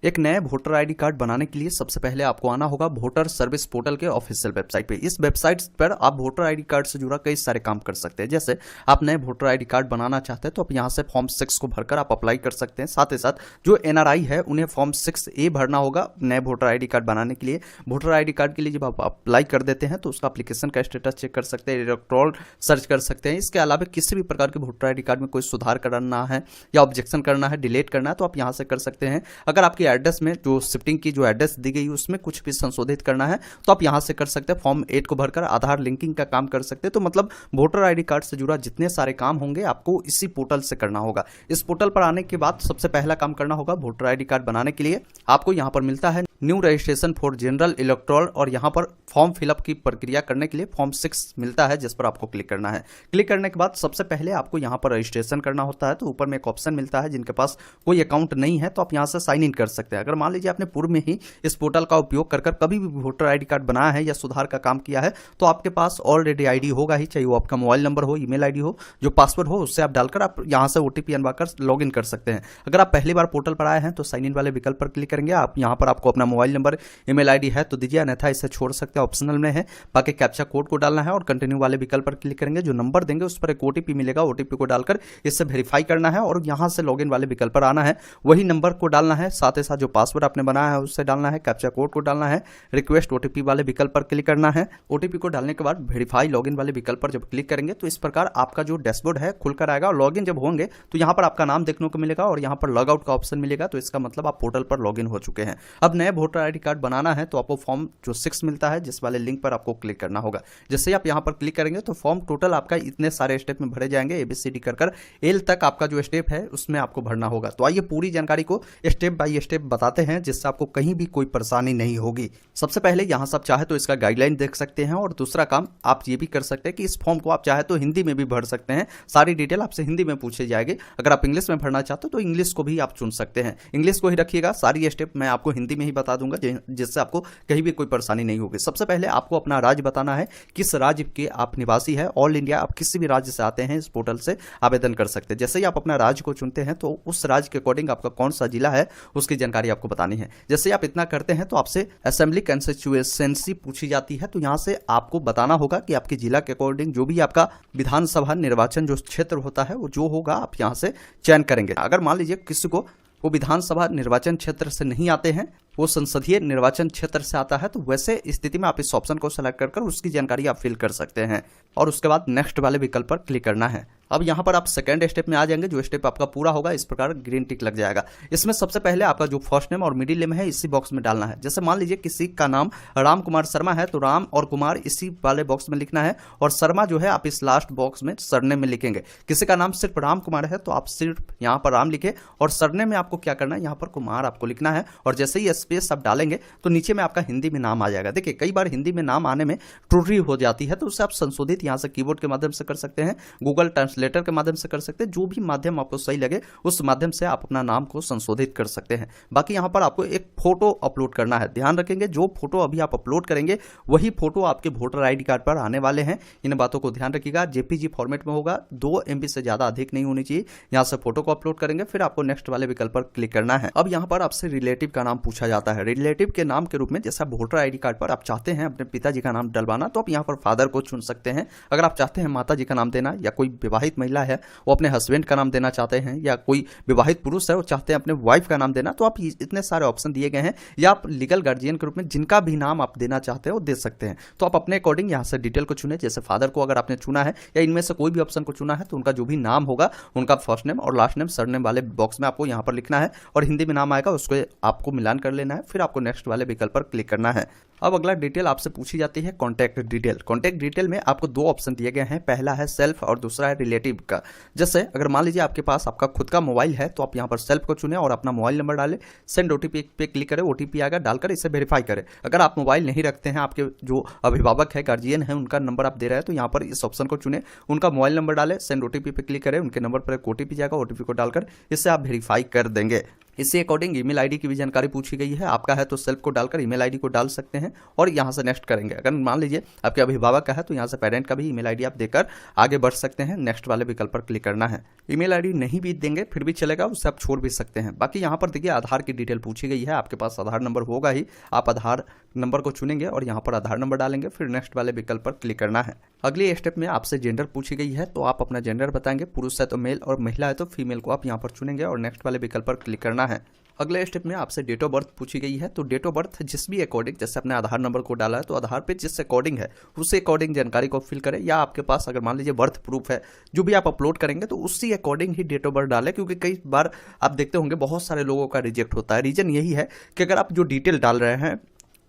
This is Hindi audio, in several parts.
एक नए वोटर आईडी कार्ड बनाने के लिए सबसे पहले आपको आना होगा वोटर सर्विस पोर्टल के ऑफिशियल वेबसाइट पे। इस वेबसाइट पर आप वोटर आईडी कार्ड से जुड़ा कई सारे काम कर सकते हैं। जैसे आप नए वोटर आईडी कार्ड बनाना चाहते हैं तो आप यहाँ से फॉर्म 6 को भरकर आप अप्लाई कर सकते हैं। साथ ही साथ जो एनआरआई है उन्हें फॉर्म 6A भरना होगा नए वोटर आईडी कार्ड बनाने के लिए। वोटर आईडी कार्ड के लिए जब आप अप्लाई कर देते हैं तो उसका एप्लीकेशन का स्टेटस चेक कर सकते हैं, इलेक्टोरल सर्च कर सकते हैं। इसके अलावा किसी भी प्रकार के वोटर आईडी कार्ड में कोई सुधार करना है या ऑब्जेक्शन करना है, डिलीट करना है तो आप यहाँ से कर सकते हैं। अगर आपकी एड्रेस में जो शिफ्टिंग की जो एड्रेस दी गई उसमें कुछ भी संशोधित करना है तो आप यहां से कर सकते हैं। फॉर्म 8 को भरकर आधार लिंकिंग का काम कर सकते हैं। तो मतलब वोटर आईडी कार्ड से जुड़ा जितने सारे काम होंगे आपको इसी पोर्टल से करना होगा। इस पोर्टल पर आने के बाद सबसे पहला काम करना होगा वोटर आईडी कार्ड बनाने के लिए आपको यहां पर मिलता है new registration for general electoral और यहां पर फॉर्म फिलअप की प्रक्रिया करने के लिए फॉर्म 6 मिलता है जिस पर आपको क्लिक करना है। क्लिक करने के बाद सबसे पहले आपको यहां पर रजिस्ट्रेशन करना होता है। तो ऊपर में एक ऑप्शन मिलता है, जिनके पास कोई अकाउंट नहीं है तो आप यहां से साइन इन कर सकते हैं। अगर मान लीजिए आपने पूर्व में ही इस पोर्टल का उपयोग कर कभी भी वोटर आईडी कार्ड बनाया है या सुधार का काम किया है तो आपके पास ऑलरेडी आईडी होगा ही, चाहे वो आपका मोबाइल नंबर हो, ईमेल आईडी हो, जो पासवर्ड हो उससे आप डालकर आप यहां से ओटीपी अनवाकर लॉग इन कर सकते हैं। अगर आप पहली बार पोर्टल पर आए हैं तो साइन इन वाले विकल्प पर क्लिक करेंगे। आप यहां पर आपको अपना मोबाइल नंबर, ईमेल आईडी है तो दीजिए, अन्यथा इसे छोड़ सकते हैं, ऑप्शनल में है। बाकी कैप्चा कोड को डालना है और कंटिन्यू वाले विकल्प पर क्लिक करेंगे। जो नंबर देंगे उस पर एक ओटीपी मिलेगा, ओटीपी को डालकर इससे वेरीफाई करना है और यहां से लॉगिन वाले विकल्प पर आना है। वही नंबर को डालना है, साथ ही साथ जो पासवर्ड आपने बनाया है उससे डालना है, कैप्चा कोड को डालना है, रिक्वेस्ट ओटीपी वाले विकल्प पर क्लिक करना है। ओटीपी को डालने के बाद वेरीफाई लॉगिन वाले विकल्प पर जब क्लिक करेंगे तो इस प्रकार आपका जो डैशबोर्ड है खुलकर आएगा। और लॉगिन जब होंगे तो यहां पर आपका नाम देखने को मिलेगा और यहां पर लॉग आउट का ऑप्शन मिलेगा। तो इसका मतलब आप पोर्टल पर लॉगिन हो चुके हैं। अब नए वोटर आईडी कार्ड बनाना है तो आपको फॉर्म जो 6 मिलता है जिस वाले लिंक पर आपको क्लिक करना होगा। जैसे ही आप यहां पर क्लिक करेंगे तो फॉर्म टोटल आपका इतने सारे स्टेप में भरे जाएंगे, ABCD कर एल तक आपका जो स्टेप है उसमें आपको भरना होगा। तो आइए पूरी जानकारी को स्टेप बाय स्टेप बताते हैं जिससे आपको कहीं भी कोई परेशानी नहीं होगी। सबसे पहले यहां से आप चाहे तो इसका गाइडलाइन देख सकते हैं और दूसरा काम आप ये भी कर सकते हैं कि इस फॉर्म को आप चाहे तो हिंदी में भी भर सकते हैं। सारी डिटेल आपसे हिंदी में पूछी जाएगी। अगर आप इंग्लिश में भरना चाहते हो तो इंग्लिश को भी आप चुन सकते हैं। इंग्लिश को ही रखिएगा, सारी स्टेप मैं आपको हिंदी में ही बता दूंगा जिससे आपको कहीं भी कोई परेशानी नहीं होगी। सबसे पहले आपको अपना राज्य बताना है, किस राज्य के आप निवासी है। ऑल इंडिया आप किसी भी राज्य से आते हैं इस पोर्टल से आवेदन कर सकते हैं। जैसे ही आप अपना राज्य को चुनते हैं तो उस राज्य के अकॉर्डिंग आपका कौन सा जिला है उसकी जानकारी आपको बतानी है। जैसे आप इतना करते हैं तो आपसे असेंबली कंस्टिट्यूएंसी पूछी जाती है। तो यहां से आपको बताना होगा कि आपके जिला के अकॉर्डिंग जो भी आपका विधानसभा निर्वाचन जो क्षेत्र होता है वो जो होगा आप यहां से चयन करेंगे। अगर मान लीजिए किसी को वो विधानसभा निर्वाचन क्षेत्र से नहीं आते हैं, वो संसदीय निर्वाचन क्षेत्र से आता है, तो वैसे स्थिति में आप इस ऑप्शन को सेलेक्ट कर उसकी जानकारी आप फिल कर सकते हैं और उसके बाद नेक्स्ट वाले विकल्प पर क्लिक करना है। अब यहां पर आप सेकंड स्टेप में आ जाएंगे। जो स्टेप आपका पूरा होगा इस प्रकार ग्रीन टिक लग जाएगा। इसमें सबसे पहले आपका जो फर्स्ट नेम और मिडिल नेम है इसी बॉक्स में डालना है। जैसे मान लीजिए किसी का नाम राम कुमार शर्मा है तो राम और कुमार इसी वाले बॉक्स में लिखना है और शर्मा जो है आप इस लास्ट बॉक्स में सरनेम में लिखेंगे। किसी का नाम सिर्फ राम कुमार है तो आप सिर्फ यहाँ पर राम लिखे और सरनेम में आपको क्या करना है, यहाँ पर कुमार आपको लिखना है। और जैसे ही स्पेस आप डालेंगे तो नीचे में आपका हिंदी में नाम आ जाएगा। देखिए कई बार हिंदी में नाम आने में त्रुटि हो जाती है तो उसे आप संशोधित यहाँ से कीबोर्ड के माध्यम से कर सकते हैं, गूगल ट्रांसलेटर के माध्यम से कर सकते हैं। जो भी माध्यम आपको सही लगे उस माध्यम से आप अपना नाम को संशोधित कर सकते हैं। बाकी यहाँ पर आपको एक फोटो अपलोड करना है। ध्यान रखेंगे जो फोटो अभी आप अपलोड करेंगे वही फोटो आपके वोटर आईडी कार्ड पर आने वाले हैं। इन बातों को ध्यान रखिएगा। JPG फॉर्मेट में होगा, 2 MB से ज्यादा अधिक नहीं होनी चाहिए। यहाँ से फोटो को अपलोड करेंगे, फिर आपको नेक्स्ट वाले विकल्प पर क्लिक करना है। अब यहाँ पर आपसे रिलेटिव का नाम पूछा जाता है। रिलेटिव के नाम के रूप में जैसा वोटर आईडी कार्ड पर आप चाहते हैं अपने पिताजी का नाम डलवाना तो आप यहाँ पर फादर को चुन सकते हैं। अगर आप चाहते हैं माता जी का नाम देना या कोई विवाहित महिला है वो अपने हस्बैंड का नाम देना चाहते हैं या कोई विवाहित पुरुष है वो चाहते हैं अपने वाइफ का नाम देना तो आप इतने सारे ऑप्शन दिए गए हैं। या आप लीगल गार्जियन के रूप में जिनका भी नाम आप देना चाहते हैं वो दे सकते हैं। तो आप अपने अकॉर्डिंग यहाँ से डिटेल को चुने। जैसे फादर को अगर आपने चुना है या इनमें से कोई भी ऑप्शन को चुना है तो उनका जो भी नाम होगा उनका फर्स्ट नेम और लास्ट नेम सरनेम वाले बॉक्स में आपको यहाँ पर लिखना है और हिंदी में नाम आएगा उसको आपको मिलान कर लेना है। फिर आपको नेक्स्ट वाले विकल्प पर क्लिक करना है। अब अगला डिटेल आपसे पूछी जाती है कॉन्टैक्ट डिटेल। कॉन्टैक्ट डिटेल में आपको 2 ऑप्शन दिए गए हैं, पहला है सेल्फ और दूसरा है रिलेटिव का। जैसे अगर मान लीजिए आपके पास आपका खुद का मोबाइल है तो आप यहाँ पर सेल्फ को चुने और अपना मोबाइल नंबर डालें, सेंड OTP पे क्लिक करें, OTP आएगा, डालकर इसे वेरीफाई करें। अगर आप मोबाइल नहीं रखते हैं, आपके जो अभिभावक है गार्जियन है उनका नंबर आप दे रहे हैं तो यहाँ पर इस ऑप्शन को चुने, उनका मोबाइल नंबर डालें, सेंड OTP पे क्लिक करें, उनके नंबर पर एक OTP जाएगा, OTP को डालकर इसे आप वेरीफाई कर देंगे। इसी अकॉर्डिंग ईमेल आईडी की भी जानकारी पूछी गई है। आपका है तो सेल्फ को डालकर ईमेल आईडी को डाल सकते हैं और यहाँ से नेक्स्ट करेंगे। अगर मान लीजिए आपके अभिभावक का है तो यहाँ से पेरेंट का भी ईमेल आईडी आप देकर आगे बढ़ सकते हैं। नेक्स्ट वाले विकल्प पर क्लिक करना है। ईमेल आईडी नहीं भी देंगे फिर भी चलेगा, उससे आप छोड़ भी सकते हैं। बाकी यहाँ पर देखिए आधार की डिटेल पूछी गई है। आपके पास आधार नंबर होगा ही, आप आधार नंबर को चुनेंगे और यहाँ पर आधार नंबर डालेंगे, फिर नेक्स्ट वाले विकल्प पर क्लिक करना है। अगली स्टेप में आपसे जेंडर पूछी गई है तो आप अपना जेंडर बताएंगे। पुरुष है तो मेल और महिला है तो फीमेल को आप यहाँ पर चुनेंगे और नेक्स्ट वाले विकल्प पर क्लिक करना है। अगले स्टेप में आपसे डेट ऑफ बर्थ पूछी गई है तो डेट ऑफ बर्थ जिस भी अकॉर्डिंग, जैसे अपने आधार नंबर को डाला है तो आधार पे जिस अकॉर्डिंग है उसी अकॉर्डिंग जानकारी को फिल करें, या आपके पास अगर मान लीजिए बर्थ प्रूफ है जो भी आप अपलोड करेंगे तो उसी अकॉर्डिंग ही डेट ऑफ बर्थ डालें। क्योंकि कई बार आप देखते होंगे बहुत सारे लोगों का रिजेक्ट होता है। रीजन यही है कि अगर आप जो डिटेल डाल रहे हैं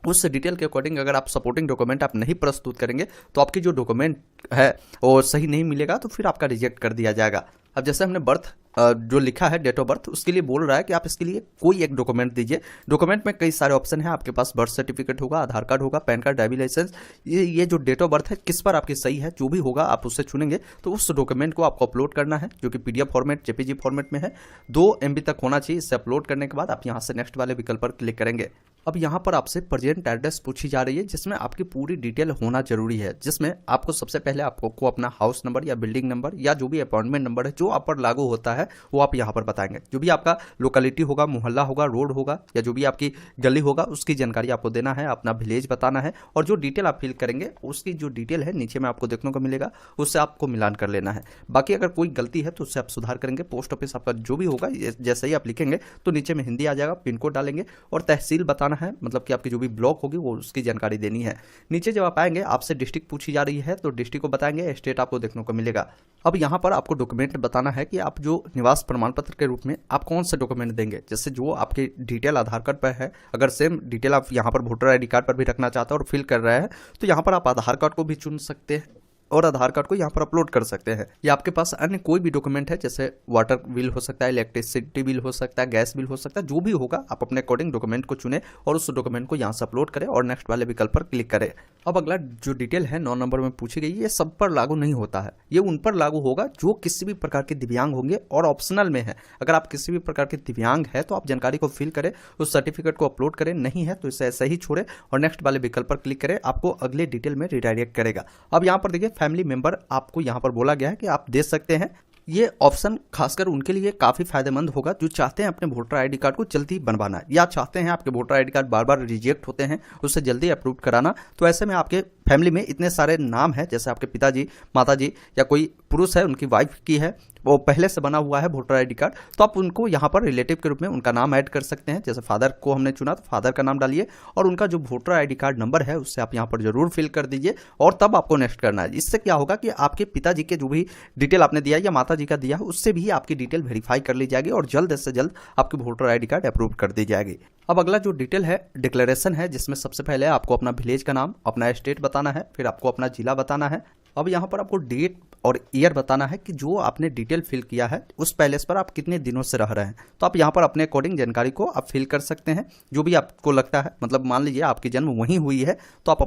उस डिटेल के अकॉर्डिंग अगर आप सपोर्टिंग डॉक्यूमेंट आप नहीं प्रस्तुत करेंगे तो आपकी जो डॉक्यूमेंट है वो सही नहीं मिलेगा, तो फिर आपका रिजेक्ट कर दिया जाएगा। अब जैसे हमने बर्थ जो लिखा है डेट ऑफ बर्थ, उसके लिए बोल रहा है कि आप इसके लिए कोई एक डॉक्यूमेंट दीजिए। डॉक्यूमेंट में कई सारे ऑप्शन हैं, आपके पास बर्थ सर्टिफिकेट होगा, आधार कार्ड होगा, पैन कार्ड, ड्राइविंग लाइसेंस। ये जो डेट ऑफ बर्थ है किस पर आपकी सही है, जो भी होगा आप उससे चुनेंगे। तो उस डॉक्यूमेंट को आपको अपलोड करना है जो कि पीडीएफ फॉर्मेट, जेपीजी फॉर्मेट में है। 2 MB तक होना चाहिए। इससे अपलोड करने के बाद आप यहाँ से नेक्स्ट वाले विकल्प पर क्लिक करेंगे। अब यहाँ पर आपसे प्रेजेंट एड्रेस पूछी जा रही है जिसमें आपकी पूरी डिटेल होना जरूरी है, जिसमें आपको सबसे पहले आपको अपना हाउस नंबर या बिल्डिंग नंबर या जो भी अपॉइंटमेंट नंबर है जो आप पर लागू होता है वो आप यहाँ पर बताएंगे। जो भी आपका लोकेलिटी होगा, मोहल्ला होगा, रोड होगा या जो भी आपकी गली होगा उसकी जानकारी आपको देना है, अपना विलेज बताना है और जो डिटेल आप फिल करेंगे उसकी जो डिटेल है नीचे में आपको देखने को मिलेगा, उससे आपको मिलान कर लेना है। बाकी अगर कोई गलती है तो उससे आप सुधार करेंगे। पोस्ट ऑफिस आपका जो भी होगा जैसे ही आप लिखेंगे तो नीचे में हिंदी आ जाएगा, पिन कोड डालेंगे और तहसील बताना है, मतलब कि आपकी जो भी ब्लॉक होगी वो उसकी जानकारी देनी है। नीचे जब आप आएंगे आपसे डिस्ट्रिक्ट पूछी जा रही है तो डिस्ट्रिक्ट को बताएंगे, स्टेट आपको देखने को मिलेगा। अब यहाँ पर आपको डॉक्यूमेंट बताना है कि आप जो निवास प्रमाण पत्र के रूप में आप कौन से डॉक्यूमेंट देंगे। जैसे जो आपकी डिटेल आधार कार्ड पर है, अगर सेम डिटेल आप यहाँ पर वोटर आईडी कार्ड पर भी रखना चाहते हैं और फिल कर रहे हैं तो यहाँ पर आप आधार कार्ड को भी चुन सकते हैं और आधार कार्ड को यहाँ पर अपलोड कर सकते हैं। या आपके पास अन्य कोई भी डॉक्यूमेंट है जैसे वाटर बिल हो सकता है, इलेक्ट्रिसिटी बिल हो सकता है, गैस बिल हो सकता है, जो भी होगा आप अपने अकॉर्डिंग डॉक्यूमेंट को चुने और उस डॉक्यूमेंट को यहाँ से अपलोड करें और नेक्स्ट वाले विकल्प पर क्लिक करें। अब अगला जो डिटेल है 9 नंबर में पूछी गई, ये सब पर लागू नहीं होता है। ये उन पर लागू होगा जो किसी भी प्रकार के दिव्यांग होंगे और ऑप्शनल में है। अगर आप किसी भी प्रकार के दिव्यांग है तो आप जानकारी को फिल करें, उस सर्टिफिकेट को अपलोड करें, नहीं है तो इसे ऐसे ही छोड़े और नेक्स्ट वाले विकल्प पर क्लिक करें, आपको अगले डिटेल में रिडायरेक्ट करेगा। अब यहाँ पर देखिए फैमिली मेंबर आपको यहाँ पर बोला गया है कि आप दे सकते हैं। ये ऑप्शन खासकर उनके लिए काफी फायदेमंद होगा जो चाहते हैं अपने वोटर आईडी कार्ड को जल्दी बनवाना या चाहते हैं आपके वोटर आईडी कार्ड बार बार रिजेक्ट होते हैं उससे जल्दी अप्रूव कराना। तो ऐसे में आपके फैमिली में इतने सारे नाम हैं, जैसे आपके पिताजी, माताजी या कोई पुरुष है उनकी वाइफ की है वो पहले से बना हुआ है वोटर आईडी कार्ड, तो आप उनको यहाँ पर रिलेटिव के रूप में उनका नाम ऐड कर सकते हैं। जैसे फादर को हमने चुना तो फादर का नाम डालिए और उनका जो वोटर आईडी कार्ड नंबर है उससे आप यहाँ पर जरूर फिल कर दीजिए और तब आपको नेक्स्ट करना है। इससे क्या होगा कि आपके पिताजी के जो भी डिटेल आपने दिया या माताजी का दिया है उससे भी आपकी डिटेल वेरीफाई कर ली जाएगी और जल्द से जल्द आपकी वोटर आईडी कार्ड अप्रूव कर दी जाएगी। अब अगला जो डिटेल है डिक्लेरेशन है, जिसमें सबसे पहले आपको अपना विलेज का नाम, अपना स्टेट बताना है, फिर आपको अपना जिला बताना है। अब यहाँ पर आपको डेट और ईयर बताना है कि जो आपने डिटेल फिल किया है उस पैलेस पर आप कितने दिनों से रह रहे हैं। तो आप यहाँ पर अपने अकॉर्डिंग जानकारी को आप फिल कर सकते हैं जो भी आपको लगता है। मतलब मान लीजिए आपकी जन्म वहीं हुई है तो आप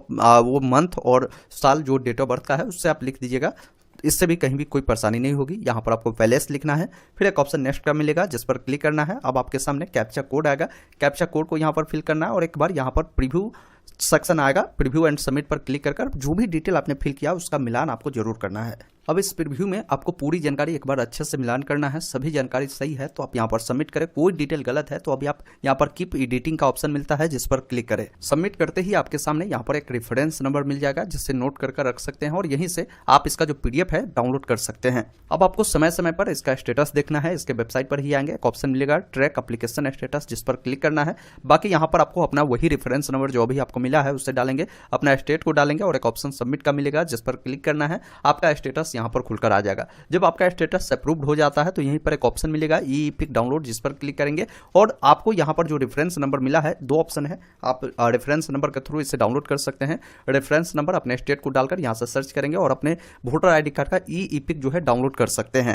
वो मंथ और साल जो डेट ऑफ बर्थ का है उससे आप लिख दीजिएगा, इससे भी कहीं भी कोई परेशानी नहीं होगी। यहाँ पर आपको पैलेस लिखना है, फिर एक ऑप्शन नेक्स्ट का मिलेगा जिस पर क्लिक करना है। अब आपके सामने कैप्चा कोड आएगा, कैप्चा कोड को यहाँ पर फिल करना है और एक बार यहाँ पर प्रीव्यू सेक्शन आएगा, प्रीव्यू एंड सबमिट पर क्लिक कर जो भी डिटेल आपने फिल किया उसका मिलान आपको जरूर करना है। अब इस प्रीव्यू में आपको पूरी जानकारी एक बार अच्छे से मिलान करना है, सभी जानकारी सही है तो आप यहाँ पर सबमिट करें, कोई डिटेल गलत है तो अभी आप यहाँ पर कीप एडिटिंग का ऑप्शन मिलता है जिस पर क्लिक करें। सबमिट करते ही आपके सामने यहाँ पर एक रेफरेंस नंबर मिल जाएगा जिससे नोट कर रख सकते हैं और यहीं से आप इसका जो PDF है डाउनलोड कर सकते हैं। अब आपको समय समय पर इसका स्टेटस देखना है, इसके वेबसाइट पर ही आएंगे, एक ऑप्शन मिलेगा ट्रैक एप्लीकेशन स्टेटस जिस पर क्लिक करना है। बाकी यहाँ पर आपको अपना वही रेफरेंस नंबर जो अभी आपको मिला है उससे डालेंगे, अपना स्टेट को डालेंगे और एक ऑप्शन सबमिट का मिलेगा जिस पर क्लिक करना है। आपका स्टेटस यहाँ पर खुलकर आ जाएगा। जब आपका स्टेटस अप्रूव्ड हो जाता है तो यहीं पर एक ऑप्शन मिलेगा ई-एपिक डाउनलोड जिस पर क्लिक करेंगे और आपको यहाँ पर जो रेफरेंस नंबर मिला है 2 ऑप्शन है, आप रेफरेंस नंबर के थ्रू इसे डाउनलोड कर सकते हैं। रेफरेंस नंबर अपने स्टेट को डालकर यहाँ से सर्च करेंगे और अपने वोटर आईडी कार्ड का ई-एपिक जो है डाउनलोड कर सकते हैं।